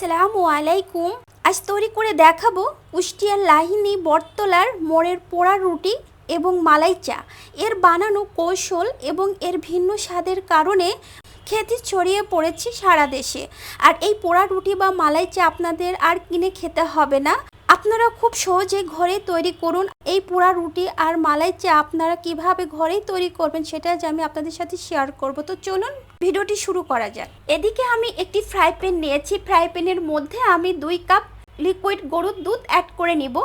আসসালামু আলাইকুম। আজ তৈরি করে দেখাবো কুষ্টিয়ার লাহিনী বটতলার মোড়ের পোড়া রুটি এবং মালাই চা। এর বানানো কৌশল এবং এর ভিন্ন স্বাদের কারণে খ্যাতি ছড়িয়ে পড়েছে সারা দেশে। আর এই পোড়া রুটি বা মালাই চা আপনাদের আর কিনে খেতে হবে না, আপনারা খুব সহজে ঘরে তৈরি করুন। এই পোড়া রুটি আর মালাই চা আপনারা কিভাবে ঘরেই তৈরি করবেন সেটা আজ আমি আপনাদের সাথে শেয়ার করব। তো চলুন ভিডিওটি শুরু করা যাক। এদিকে আমি একটি ফ্রাই প্যান নিয়েছি। ফ্রাই প্যানের মধ্যে আমি 2 কাপ লিকুইড গরুর দুধ অ্যাড করে নিব।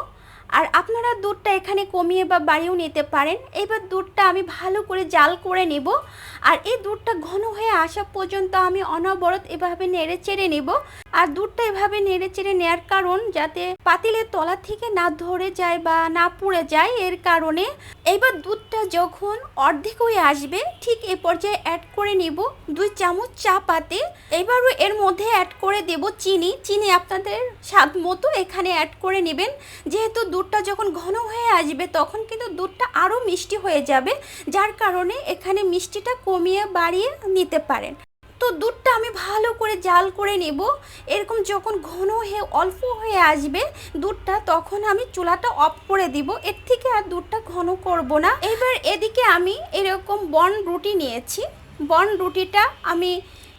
আর আপনারা দুধটা এখানে কমিয়ে বা বাড়িয়েও নিতে পারেন। এবার দুধটা আমি ভালো করে জাল করে নিব। আর এই দুধটা ঘন হয়ে আসা পর্যন্ত আমি অনবরত এভাবে নেড়ে চেড়ে নিব। আর দুধটা এভাবে নেড়ে চেড়ে নেওয়ার কারণ যাতে পাতিলের তলা থেকে না ধরে যায় বা না পুড়ে যায়, এর কারণে। এবার দুধটা যখন অর্ধেক হয়ে আসবে ঠিক এই পর্যায়ে অ্যাড করে নিব 2 চামচ চা পাতি। এবারও এর মধ্যে অ্যাড করে দেব চিনি। চিনি আপনাদের স্বাদ মতো এখানে অ্যাড করে নেবেন। যেহেতু দুধটা যখন ঘন হয়ে আসবে তখন কিন্তু দুধটা আরও মিষ্টি হয়ে যাবে, যার কারণে এখানে মিষ্টিটা কমিয়ে বাড়িয়ে নিতে পারেন। তো দুধটা আমি ভালো করে জাল করে নেব। এরকম যখন ঘন হয়ে অল্প হয়ে আসবে দুধটা, তখন আমি চুলাটা অফ করে দিব। এর থেকে আর দুধটা ঘন করব না। এবার এদিকে আমি এরকম বন রুটি নিয়েছি। বন রুটিটা আমি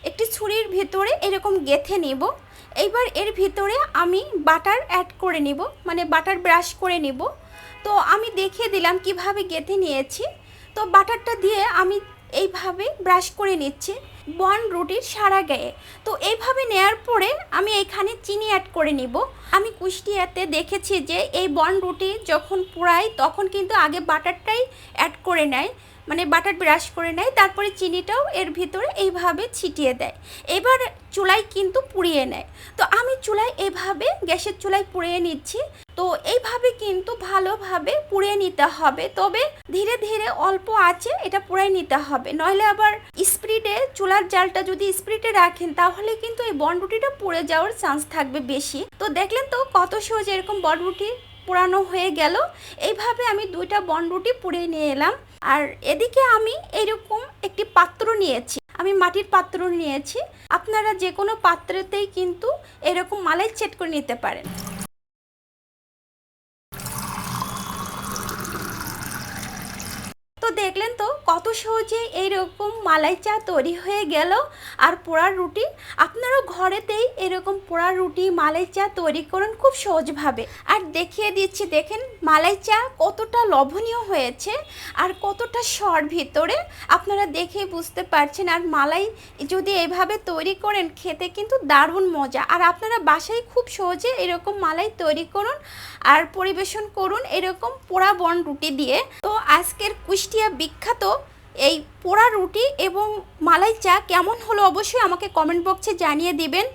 একটি ছুরির ভিতরে এরকম গেঁথে নেব। এইবার এর ভিতরে আমি বাটার অ্যাড করে নিব, মানে বাটার ব্রাশ করে নিব। তো আমি দেখিয়ে দিলাম কিভাবে গেঁথে নিয়েছি। তো বাটারটা দিয়ে আমি এইভাবে ব্রাশ করে নিচ্ছি বন রুটির সারা গায়ে। তো এইভাবে নেয়ার পরে আমি এখানে চিনি অ্যাড করে নিব। আমি কুষ্টিয়াতে দেখেছি যে এই বন রুটি যখন পোড়ায় তখন কিন্তু আগে বাটারটাই অ্যাড করে নেয়, মানে বাটার ব্রাশ করে নেয়, তারপরে চিনিটাও এর ভিতরে এইভাবে ছিটিয়ে দেয়। এবার চুলায় কিন্তু পুড়িয়ে নেয়। তো আমি চুলায় এভাবে গ্যাসের চুলায় পুড়িয়ে নিচ্ছি। তো এইভাবে কিন্তু ভালোভাবে পুড়িয়ে নিতে হবে, তবে ধীরে ধীরে অল্প আঁচে এটা পুড়িয়ে নিতে হবে, নইলে আবার স্পিডে চুলার জালটা যদি স্পিডে রাখেন তাহলে কিন্তু এই বনরুটিটা পুড়ে যাওয়ার চান্স থাকবে বেশি। তো দেখলেন তো কত সহজে এরকম বনরুটি পোড়ানো হয়ে গেল। এইভাবে আমি 2টা বনরুটি পুড়িয়ে নিয়ে এলাম। আর এদিকে আমি এরকম একটি পাত্র নিয়েছি, আমি মাটির পাত্র নিয়েছি। আপনারা যে কোনো পাত্রেতেই কিন্তু এরকম মালাই সেট করে নিতে পারেন। তো দেখলেন তো কত সহজে এইরকম মালাই চা তৈরি হয়ে গেল আর পোড়া রুটি। আপনারাও ঘরেতেই এরকম পোড়া রুটি মালাই চা তৈরি করুন খুব সহজভাবে। আর দেখিয়ে দিচ্ছি, দেখেন মালাই চা কতটা লোভনীয় হয়েছে আর কতটা সর ভিতরে, আপনারা দেখে বুঝতে পারছেন। আর মালাই যদি এভাবে তৈরি করেন খেতে কিন্তু দারুণ মজা। আর আপনারা বাসায় খুব সহজে এরকম মালাই তৈরি করুন আর পরিবেশন করুন এরকম পোড়া বন রুটি দিয়ে। তো আজকের কুষ্টিয়া বিখ্যাত এই পোড়া রুটি এবং মালাই চা কেমন হলো অবশ্যই আমাকে কমেন্ট বক্সে জানিয়ে দিবেন।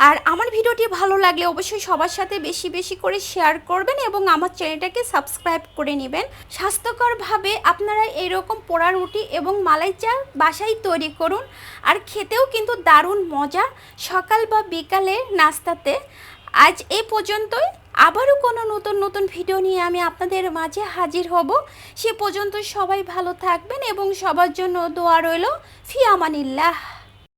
আর আমার ভিডিওটি ভালো লাগলে অবশ্যই সবার সাথে বেশি বেশি করে শেয়ার করবেন এবং আমার চ্যানেলটাকে সাবস্ক্রাইব করে নেবেন। স্বাস্থ্যকরভাবে আপনারা এইরকম পোড়া রুটি এবং মালাই চা বাসায় তৈরি করুন আর খেতেও কিন্তু দারুণ মজা সকাল বা বিকালে নাস্তাতে। আজ এই পর্যন্তই। আবারও কোনো নতুন নতুন ভিডিও নিয়ে আমি আপনাদের মাঝে হাজির হব। সে পর্যন্ত সবাই ভালো থাকবেন এবং সবার জন্য দোয়া রইল। ফি আমানিল্লাহ।